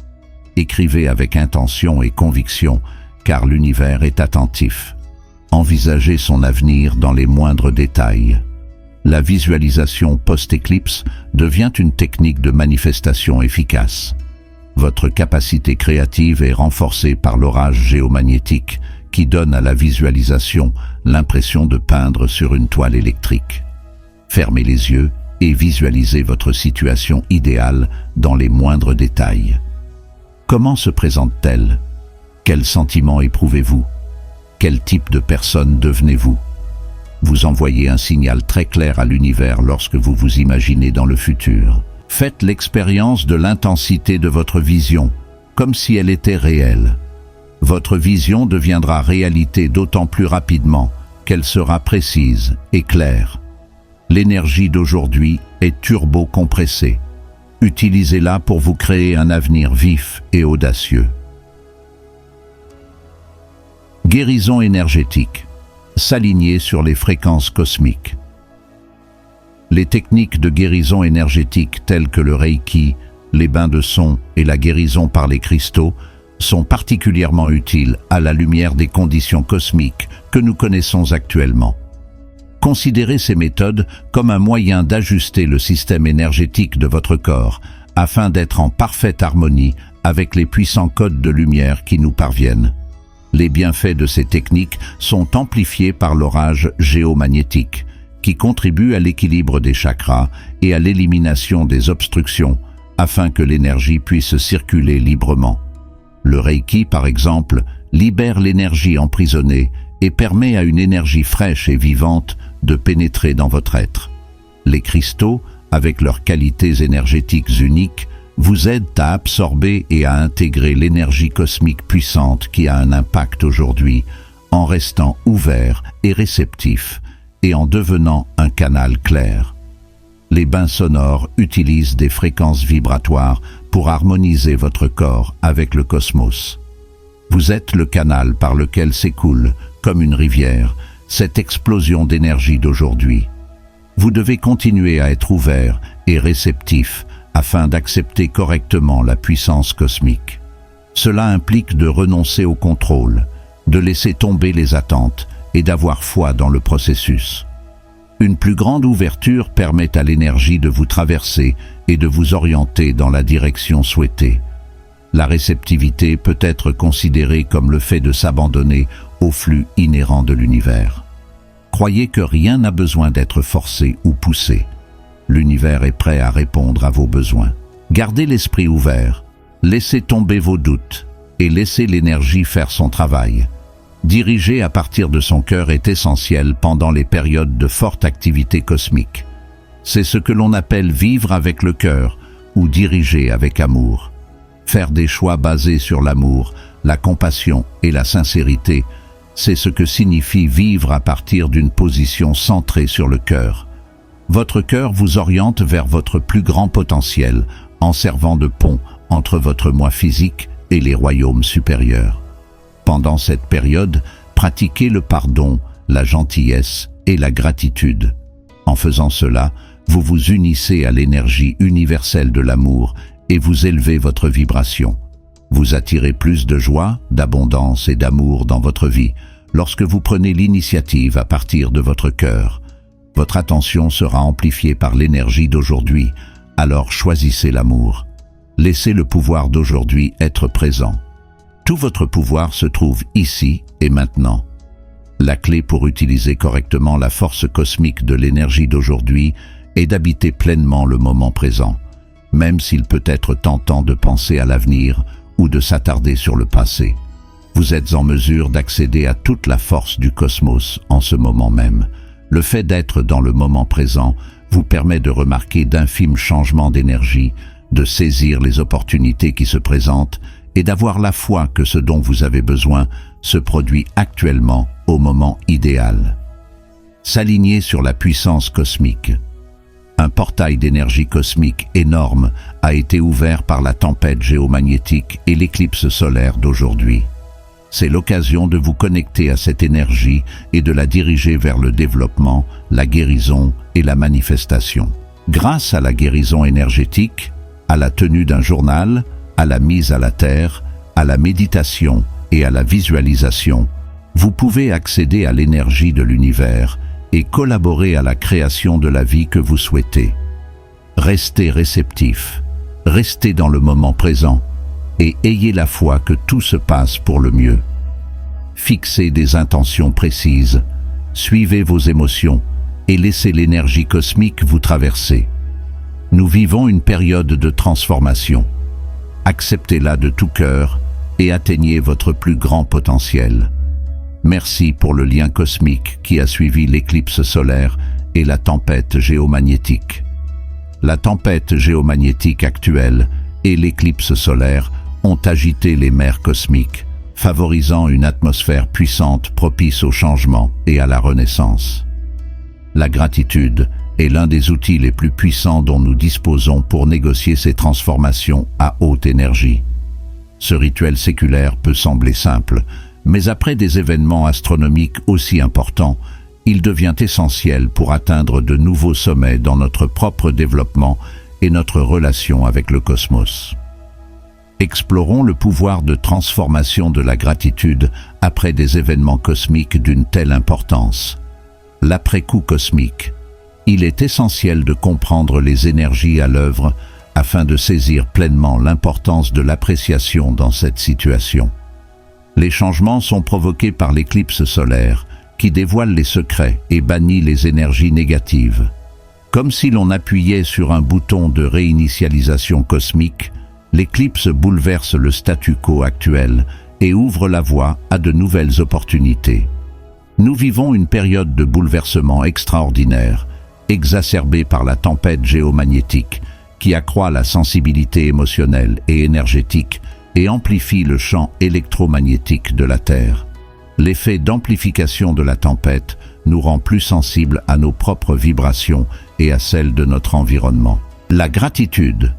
S1: Écrivez avec intention et conviction, car l'univers est attentif. Envisagez son avenir dans les moindres détails. La visualisation post-éclipse devient une technique de manifestation efficace. Votre capacité créative est renforcée par l'orage géomagnétique qui donne à la visualisation l'impression de peindre sur une toile électrique. Fermez les yeux et visualisez votre situation idéale dans les moindres détails. Comment se présente-t-elle? Quels sentiments éprouvez-vous? Quel type de personne devenez-vous? Vous envoyez un signal très clair à l'univers lorsque vous vous imaginez dans le futur. Faites l'expérience de l'intensité de votre vision, comme si elle était réelle. Votre vision deviendra réalité d'autant plus rapidement qu'elle sera précise et claire. L'énergie d'aujourd'hui est turbo-compressée. Utilisez-la pour vous créer un avenir vif et audacieux. Guérison énergétique. S'aligner sur les fréquences cosmiques. Les techniques de guérison énergétique telles que le Reiki, les bains de son et la guérison par les cristaux sont particulièrement utiles à la lumière des conditions cosmiques que nous connaissons actuellement. Considérez ces méthodes comme un moyen d'ajuster le système énergétique de votre corps afin d'être en parfaite harmonie avec les puissants codes de lumière qui nous parviennent. Les bienfaits de ces techniques sont amplifiés par l'orage géomagnétique, qui contribue à l'équilibre des chakras et à l'élimination des obstructions, afin que l'énergie puisse circuler librement. Le Reiki, par exemple, libère l'énergie emprisonnée et permet à une énergie fraîche et vivante de pénétrer dans votre être. Les cristaux, avec leurs qualités énergétiques uniques, vous aident à absorber et à intégrer l'énergie cosmique puissante qui a un impact aujourd'hui, en restant ouvert et réceptif, et en devenant un canal clair. Les bains sonores utilisent des fréquences vibratoires pour harmoniser votre corps avec le cosmos. Vous êtes le canal par lequel s'écoule, comme une rivière, cette explosion d'énergie d'aujourd'hui. Vous devez continuer à être ouvert et réceptif afin d'accepter correctement la puissance cosmique. Cela implique de renoncer au contrôle, de laisser tomber les attentes et d'avoir foi dans le processus. Une plus grande ouverture permet à l'énergie de vous traverser et de vous orienter dans la direction souhaitée. La réceptivité peut être considérée comme le fait de s'abandonner au flux inhérent de l'univers. Croyez que rien n'a besoin d'être forcé ou poussé. L'univers est prêt à répondre à vos besoins. Gardez l'esprit ouvert, laissez tomber vos doutes et laissez l'énergie faire son travail. Diriger à partir de son cœur est essentiel pendant les périodes de forte activité cosmique. C'est ce que l'on appelle vivre avec le cœur ou diriger avec amour. Faire des choix basés sur l'amour, la compassion et la sincérité, c'est ce que signifie vivre à partir d'une position centrée sur le cœur. Votre cœur vous oriente vers votre plus grand potentiel en servant de pont entre votre moi physique et les royaumes supérieurs. Pendant cette période, pratiquez le pardon, la gentillesse et la gratitude. En faisant cela, vous vous unissez à l'énergie universelle de l'amour et vous élevez votre vibration. Vous attirez plus de joie, d'abondance et d'amour dans votre vie lorsque vous prenez l'initiative à partir de votre cœur. Votre attention sera amplifiée par l'énergie d'aujourd'hui, alors choisissez l'amour. Laissez le pouvoir d'aujourd'hui être présent. Tout votre pouvoir se trouve ici et maintenant. La clé pour utiliser correctement la force cosmique de l'énergie d'aujourd'hui est d'habiter pleinement le moment présent, même s'il peut être tentant de penser à l'avenir ou de s'attarder sur le passé. Vous êtes en mesure d'accéder à toute la force du cosmos en ce moment même. Le fait d'être dans le moment présent vous permet de remarquer d'infimes changements d'énergie, de saisir les opportunités qui se présentent et d'avoir la foi que ce dont vous avez besoin se produit actuellement au moment idéal. S'aligner sur la puissance cosmique. Un portail d'énergie cosmique énorme a été ouvert par la tempête géomagnétique et l'éclipse solaire d'aujourd'hui. C'est l'occasion de vous connecter à cette énergie et de la diriger vers le développement, la guérison et la manifestation. Grâce à la guérison énergétique, à la tenue d'un journal, à la mise à la terre, à la méditation et à la visualisation, vous pouvez accéder à l'énergie de l'univers et collaborer à la création de la vie que vous souhaitez. Restez réceptif, restez dans le moment présent et ayez la foi que tout se passe pour le mieux. Fixez des intentions précises, suivez vos émotions et laissez l'énergie cosmique vous traverser. Nous vivons une période de transformation. Acceptez-la de tout cœur et atteignez votre plus grand potentiel. Merci pour le lien cosmique qui a suivi l'éclipse solaire et la tempête géomagnétique. La tempête géomagnétique actuelle et l'éclipse solaire ont agité les mers cosmiques, favorisant une atmosphère puissante propice au changement et à la renaissance. La gratitude est l'un des outils les plus puissants dont nous disposons pour négocier ces transformations à haute énergie. Ce rituel séculaire peut sembler simple, mais après des événements astronomiques aussi importants, il devient essentiel pour atteindre de nouveaux sommets dans notre propre développement et notre relation avec le cosmos. Explorons le pouvoir de transformation de la gratitude après des événements cosmiques d'une telle importance. L'après-coup cosmique. Il est essentiel de comprendre les énergies à l'œuvre afin de saisir pleinement l'importance de l'appréciation dans cette situation. Les changements sont provoqués par l'éclipse solaire, qui dévoile les secrets et bannit les énergies négatives. Comme si l'on appuyait sur un bouton de réinitialisation cosmique, l'éclipse bouleverse le statu quo actuel et ouvre la voie à de nouvelles opportunités. Nous vivons une période de bouleversement extraordinaire, exacerbée par la tempête géomagnétique, qui accroît la sensibilité émotionnelle et énergétique et amplifie le champ électromagnétique de la Terre. L'effet d'amplification de la tempête nous rend plus sensibles à nos propres vibrations et à celles de notre environnement. La gratitude,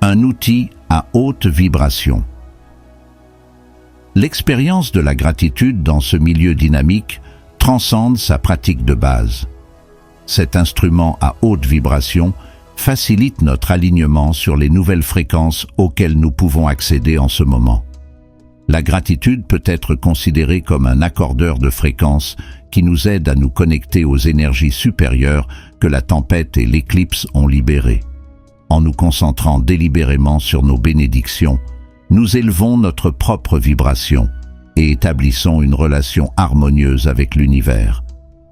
S1: un outil à haute vibration. L'expérience de la gratitude dans ce milieu dynamique transcende sa pratique de base. Cet instrument à haute vibration facilite notre alignement sur les nouvelles fréquences auxquelles nous pouvons accéder en ce moment. La gratitude peut être considérée comme un accordeur de fréquences qui nous aide à nous connecter aux énergies supérieures que la tempête et l'éclipse ont libérées. En nous concentrant délibérément sur nos bénédictions, nous élevons notre propre vibration et établissons une relation harmonieuse avec l'univers.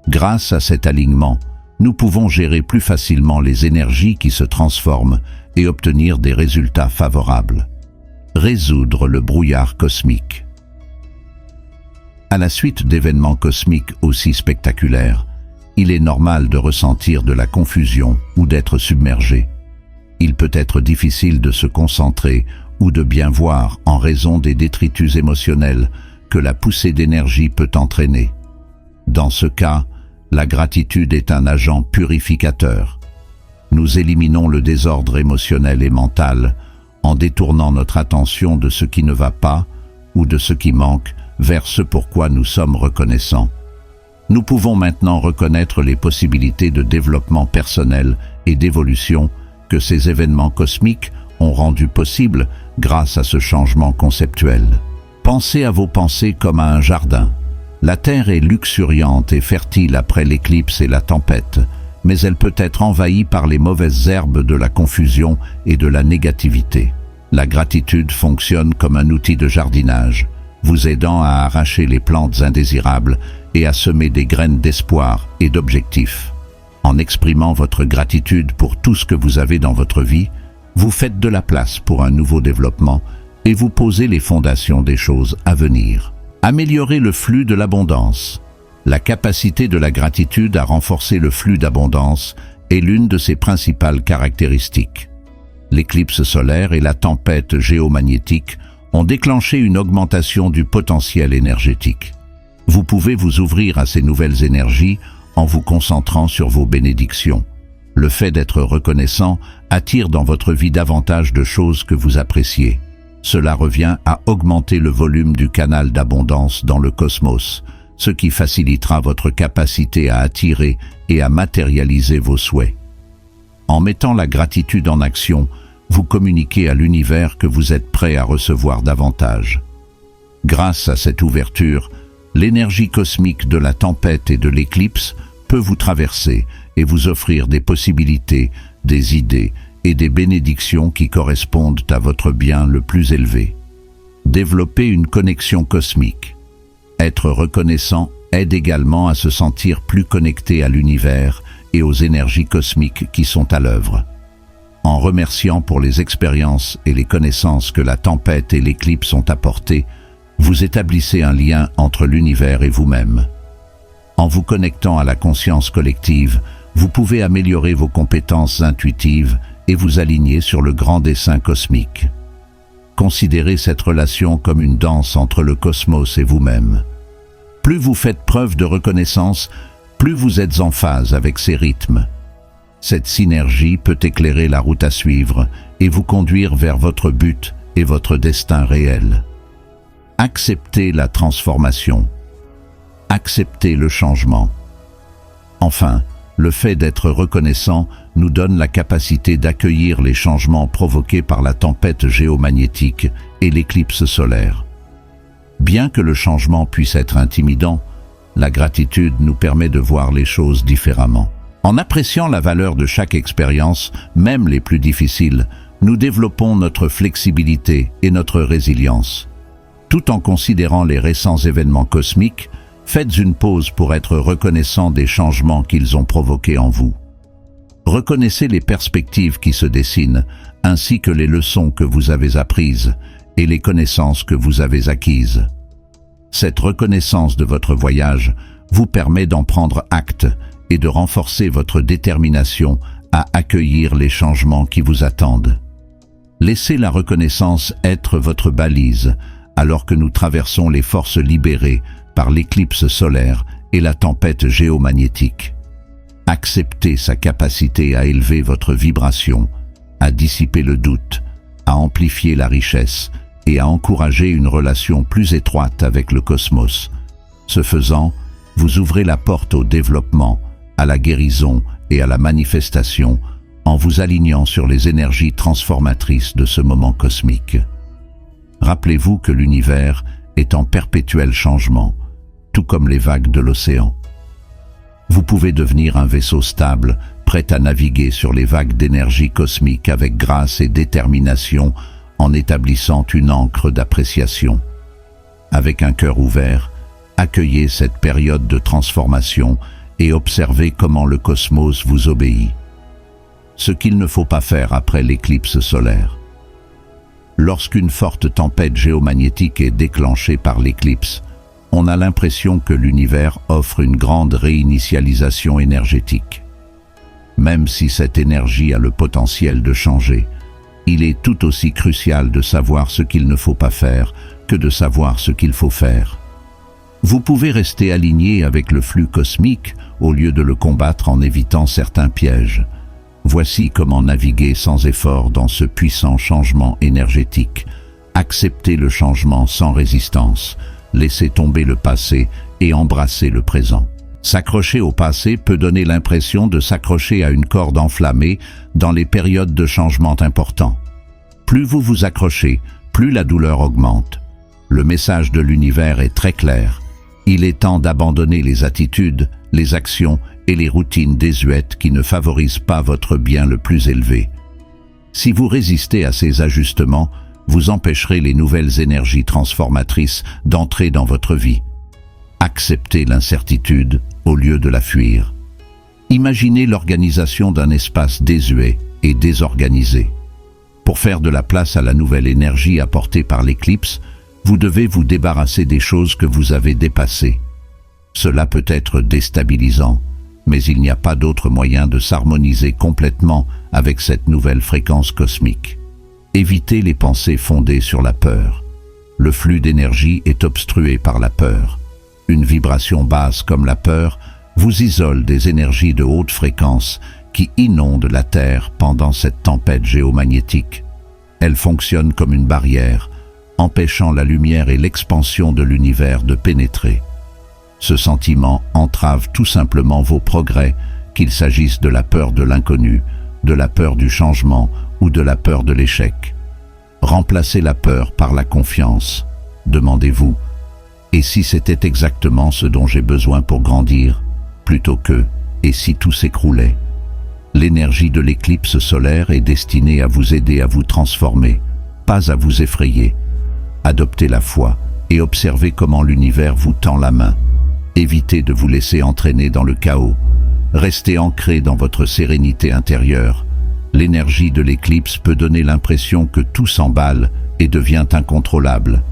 S1: Grâce à cet alignement, nous pouvons gérer plus facilement les énergies qui se transforment et obtenir des résultats favorables. Résoudre le brouillard cosmique. À la suite d'événements cosmiques aussi spectaculaires, il est normal de ressentir de la confusion ou d'être submergé. Il peut être difficile de se concentrer ou de bien voir en raison des détritus émotionnels que la poussée d'énergie peut entraîner. Dans ce cas, la gratitude est un agent purificateur. Nous éliminons le désordre émotionnel et mental en détournant notre attention de ce qui ne va pas ou de ce qui manque vers ce pourquoi nous sommes reconnaissants. Nous pouvons maintenant reconnaître les possibilités de développement personnel et d'évolution que ces événements cosmiques ont rendu possibles grâce à ce changement conceptuel. Pensez à vos pensées comme à un jardin. La terre est luxuriante et fertile après l'éclipse et la tempête, mais elle peut être envahie par les mauvaises herbes de la confusion et de la négativité. La gratitude fonctionne comme un outil de jardinage, vous aidant à arracher les plantes indésirables et à semer des graines d'espoir et d'objectifs. En exprimant votre gratitude pour tout ce que vous avez dans votre vie, vous faites de la place pour un nouveau développement et vous posez les fondations des choses à venir. Améliorer le flux de l'abondance. La capacité de la gratitude à renforcer le flux d'abondance est l'une de ses principales caractéristiques. L'éclipse solaire et la tempête géomagnétique ont déclenché une augmentation du potentiel énergétique. Vous pouvez vous ouvrir à ces nouvelles énergies en vous concentrant sur vos bénédictions. Le fait d'être reconnaissant attire dans votre vie davantage de choses que vous appréciez. Cela revient à augmenter le volume du canal d'abondance dans le cosmos, ce qui facilitera votre capacité à attirer et à matérialiser vos souhaits. En mettant la gratitude en action, vous communiquez à l'univers que vous êtes prêt à recevoir davantage. Grâce à cette ouverture, l'énergie cosmique de la tempête et de l'éclipse peut vous traverser et vous offrir des possibilités, des idées et des bénédictions qui correspondent à votre bien le plus élevé. Développer une connexion cosmique. Être reconnaissant aide également à se sentir plus connecté à l'univers et aux énergies cosmiques qui sont à l'œuvre. En remerciant pour les expériences et les connaissances que la tempête et l'éclipse ont apportées, vous établissez un lien entre l'univers et vous-même. En vous connectant à la conscience collective, vous pouvez améliorer vos compétences intuitives et vous aligner sur le grand dessein cosmique. Considérez cette relation comme une danse entre le cosmos et vous-même. Plus vous faites preuve de reconnaissance, plus vous êtes en phase avec ces rythmes. Cette synergie peut éclairer la route à suivre et vous conduire vers votre but et votre destin réel. Acceptez la transformation. Acceptez le changement. Enfin, le fait d'être reconnaissant nous donne la capacité d'accueillir les changements provoqués par la tempête géomagnétique et l'éclipse solaire. Bien que le changement puisse être intimidant, la gratitude nous permet de voir les choses différemment. En appréciant la valeur de chaque expérience, même les plus difficiles, nous développons notre flexibilité et notre résilience. Tout en considérant les récents événements cosmiques, faites une pause pour être reconnaissant des changements qu'ils ont provoqués en vous. Reconnaissez les perspectives qui se dessinent, ainsi que les leçons que vous avez apprises et les connaissances que vous avez acquises. Cette reconnaissance de votre voyage vous permet d'en prendre acte et de renforcer votre détermination à accueillir les changements qui vous attendent. Laissez la reconnaissance être votre balise, alors que nous traversons les forces libérées par l'éclipse solaire et la tempête géomagnétique. Acceptez sa capacité à élever votre vibration, à dissiper le doute, à amplifier la richesse et à encourager une relation plus étroite avec le cosmos. Ce faisant, vous ouvrez la porte au développement, à la guérison et à la manifestation en vous alignant sur les énergies transformatrices de ce moment cosmique. Rappelez-vous que l'univers est en perpétuel changement, tout comme les vagues de l'océan. Vous pouvez devenir un vaisseau stable, prêt à naviguer sur les vagues d'énergie cosmique avec grâce et détermination en établissant une ancre d'appréciation. Avec un cœur ouvert, accueillez cette période de transformation et observez comment le cosmos vous obéit. Ce qu'il ne faut pas faire après l'éclipse solaire. Lorsqu'une forte tempête géomagnétique est déclenchée par l'éclipse, on a l'impression que l'univers offre une grande réinitialisation énergétique. Même si cette énergie a le potentiel de changer, il est tout aussi crucial de savoir ce qu'il ne faut pas faire que de savoir ce qu'il faut faire. Vous pouvez rester aligné avec le flux cosmique au lieu de le combattre en évitant certains pièges. Voici comment naviguer sans effort dans ce puissant changement énergétique. Acceptez le changement sans résistance. Laissez tomber le passé et embrassez le présent. S'accrocher au passé peut donner l'impression de s'accrocher à une corde enflammée dans les périodes de changement importants. Plus vous vous accrochez, plus la douleur augmente. Le message de l'univers est très clair. Il est temps d'abandonner les attitudes, les actions et les routines désuètes qui ne favorisent pas votre bien le plus élevé. Si vous résistez à ces ajustements, vous empêcherez les nouvelles énergies transformatrices d'entrer dans votre vie. Acceptez l'incertitude au lieu de la fuir. Imaginez l'organisation d'un espace désuet et désorganisé. Pour faire de la place à la nouvelle énergie apportée par l'éclipse, vous devez vous débarrasser des choses que vous avez dépassées. Cela peut être déstabilisant, mais il n'y a pas d'autre moyen de s'harmoniser complètement avec cette nouvelle fréquence cosmique. Évitez les pensées fondées sur la peur. le flux d'énergie est obstrué par la peur. Une vibration basse comme la peur vous isole des énergies de haute fréquence qui inondent la Terre pendant cette tempête géomagnétique. Elle fonctionne comme une barrière, empêchant la lumière et l'expansion de l'univers de pénétrer. Ce sentiment entrave tout simplement vos progrès, qu'il s'agisse de la peur de l'inconnu, de la peur du changement ou de la peur de l'échec. Remplacez la peur par la confiance. Demandez-vous, et si c'était exactement ce dont j'ai besoin pour grandir, plutôt que, et si tout s'écroulait? L'énergie de l'éclipse solaire est destinée à vous aider à vous transformer, pas à vous effrayer. Adoptez la foi et observez comment l'univers vous tend la main. Évitez de vous laisser entraîner dans le chaos. Restez ancré dans votre sérénité intérieure. L'énergie de l'éclipse peut donner l'impression que tout s'emballe et devient incontrôlable.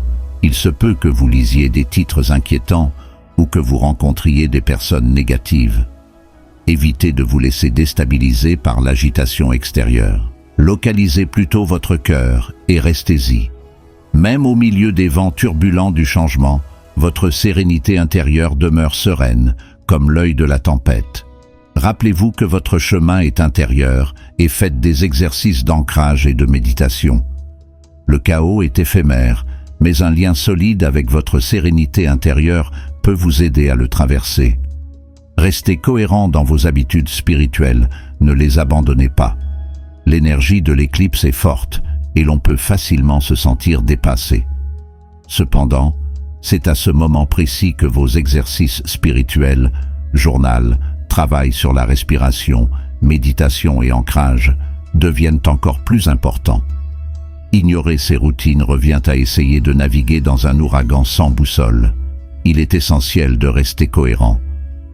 S1: Il se peut que vous lisiez des titres inquiétants ou que vous rencontriez des personnes négatives. Évitez de vous laisser déstabiliser par l'agitation extérieure. Localisez plutôt votre cœur et restez-y. Même au milieu des vents turbulents du changement, votre sérénité intérieure demeure sereine, comme l'œil de la tempête. Rappelez-vous que votre chemin est intérieur et faites des exercices d'ancrage et de méditation. Le chaos est éphémère, mais un lien solide avec votre sérénité intérieure peut vous aider à le traverser. Restez cohérent dans vos habitudes spirituelles, ne les abandonnez pas. L'énergie de l'éclipse est forte et l'on peut facilement se sentir dépassé. Cependant, c'est à ce moment précis que vos exercices spirituels, journal, travail sur la respiration, méditation et ancrage deviennent encore plus importants. Ignorer ces routines revient à essayer de naviguer dans un ouragan sans boussole. Il est essentiel de rester cohérent.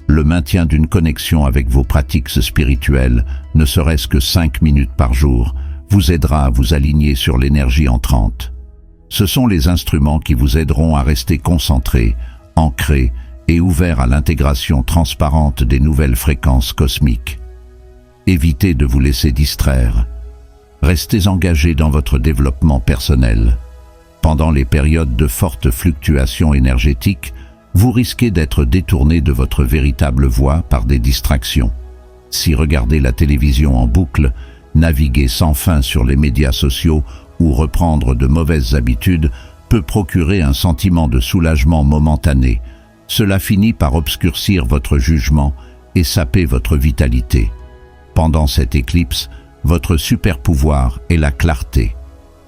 S1: Le maintien d'une connexion avec vos pratiques spirituelles, ne serait-ce que 5 minutes par jour, vous aidera à vous aligner sur l'énergie entrante. Ce sont les instruments qui vous aideront à rester concentrés, ancrés et ouverts à l'intégration transparente des nouvelles fréquences cosmiques. Évitez de vous laisser distraire. Restez engagés dans votre développement personnel. Pendant les périodes de fortes fluctuations énergétiques, vous risquez d'être détourné de votre véritable voie par des distractions. Si regarder la télévision en boucle, naviguer sans fin sur les médias sociaux ou reprendre de mauvaises habitudes peut procurer un sentiment de soulagement momentané, cela finit par obscurcir votre jugement et saper votre vitalité. Pendant cette éclipse, votre super pouvoir est la clarté.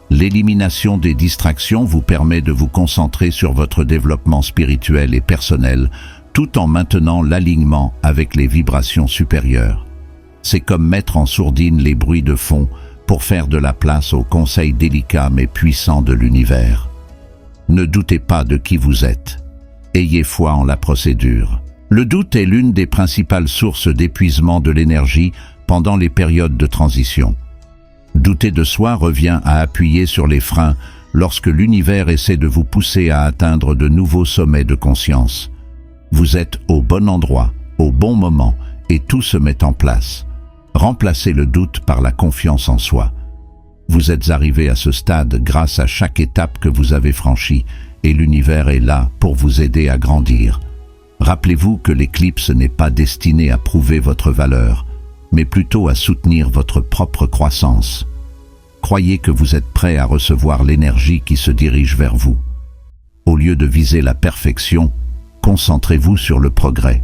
S1: L'élimination des distractions vous permet de vous concentrer sur votre développement spirituel et personnel, tout en maintenant l'alignement avec les vibrations supérieures. C'est comme mettre en sourdine les bruits de fond pour faire de la place aux conseils délicats mais puissants de l'univers. Ne doutez pas de qui vous êtes. Ayez foi en la procédure. Le doute est l'une des principales sources d'épuisement de l'énergie pendant les périodes de transition. Douter de soi revient à appuyer sur les freins lorsque l'univers essaie de vous pousser à atteindre de nouveaux sommets de conscience. Vous êtes au bon endroit, au bon moment, et tout se met en place. Remplacez le doute par la confiance en soi. Vous êtes arrivé à ce stade grâce à chaque étape que vous avez franchie, et l'univers est là pour vous aider à grandir. Rappelez-vous que l'éclipse n'est pas destinée à prouver votre valeur, mais plutôt à soutenir votre propre croissance. Croyez que vous êtes prêt à recevoir l'énergie qui se dirige vers vous. Au lieu de viser la perfection, concentrez-vous sur le progrès.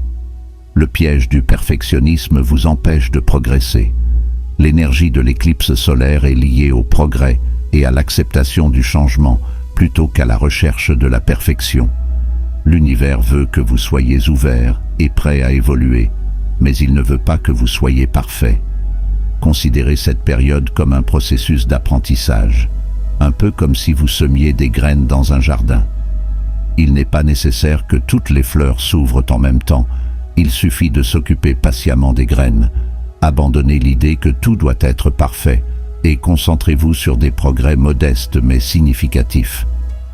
S1: Le piège du perfectionnisme vous empêche de progresser. L'énergie de l'éclipse solaire est liée au progrès et à l'acceptation du changement plutôt qu'à la recherche de la perfection. L'univers veut que vous soyez ouvert et prêt à évoluer, mais il ne veut pas que vous soyez parfait. Considérez cette période comme un processus d'apprentissage, un peu comme si vous semiez des graines dans un jardin. Il n'est pas nécessaire que toutes les fleurs s'ouvrent en même temps, il suffit de s'occuper patiemment des graines. Abandonnez l'idée que tout doit être parfait et concentrez-vous sur des progrès modestes mais significatifs.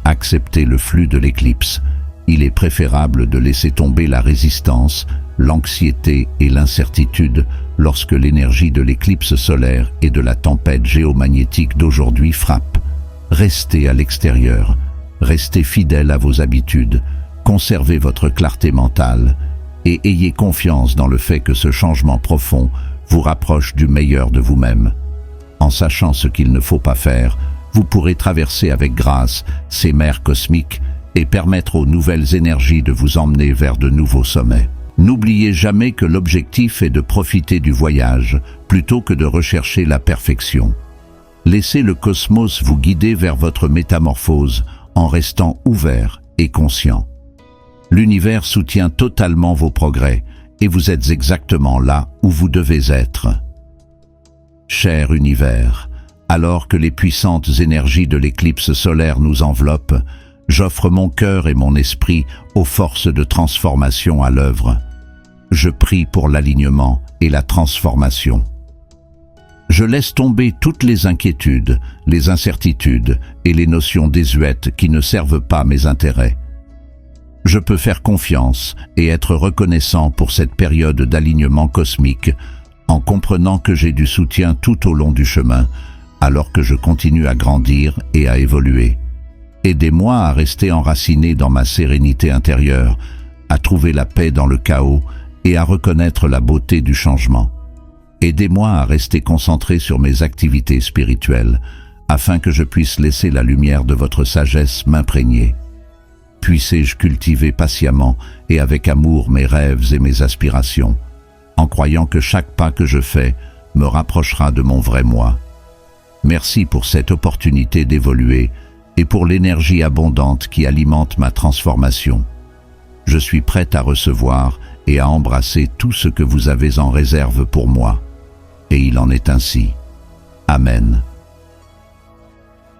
S1: Acceptez le flux de l'éclipse. Il est préférable de laisser tomber la résistance, l'anxiété et l'incertitude lorsque l'énergie de l'éclipse solaire et de la tempête géomagnétique d'aujourd'hui frappe. Restez à l'extérieur, restez fidèle à vos habitudes, conservez votre clarté mentale et ayez confiance dans le fait que ce changement profond vous rapproche du meilleur de vous-même. En sachant ce qu'il ne faut pas faire, vous pourrez traverser avec grâce ces mers cosmiques et permettre aux nouvelles énergies de vous emmener vers de nouveaux sommets. N'oubliez jamais que l'objectif est de profiter du voyage plutôt que de rechercher la perfection. Laissez le cosmos vous guider vers votre métamorphose en restant ouvert et conscient. L'univers soutient totalement vos progrès et vous êtes exactement là où vous devez être. Cher univers, alors que les puissantes énergies de l'éclipse solaire nous enveloppent, j'offre mon cœur et mon esprit aux forces de transformation à l'œuvre. Je prie pour l'alignement et la transformation. Je laisse tomber toutes les inquiétudes, les incertitudes et les notions désuètes qui ne servent pas mes intérêts. Je peux faire confiance et être reconnaissant pour cette période d'alignement cosmique en comprenant que j'ai du soutien tout au long du chemin, alors que je continue à grandir et à évoluer. Aidez-moi à rester enraciné dans ma sérénité intérieure, à trouver la paix dans le chaos et à reconnaître la beauté du changement. Aidez-moi à rester concentré sur mes activités spirituelles, afin que je puisse laisser la lumière de votre sagesse m'imprégner. Puissé-je cultiver patiemment et avec amour mes rêves et mes aspirations, en croyant que chaque pas que je fais me rapprochera de mon vrai moi. Merci pour cette opportunité d'évoluer et pour l'énergie abondante qui alimente ma transformation. Je suis prête à recevoir et à embrasser tout ce que vous avez en réserve pour moi. Et il en est ainsi. Amen.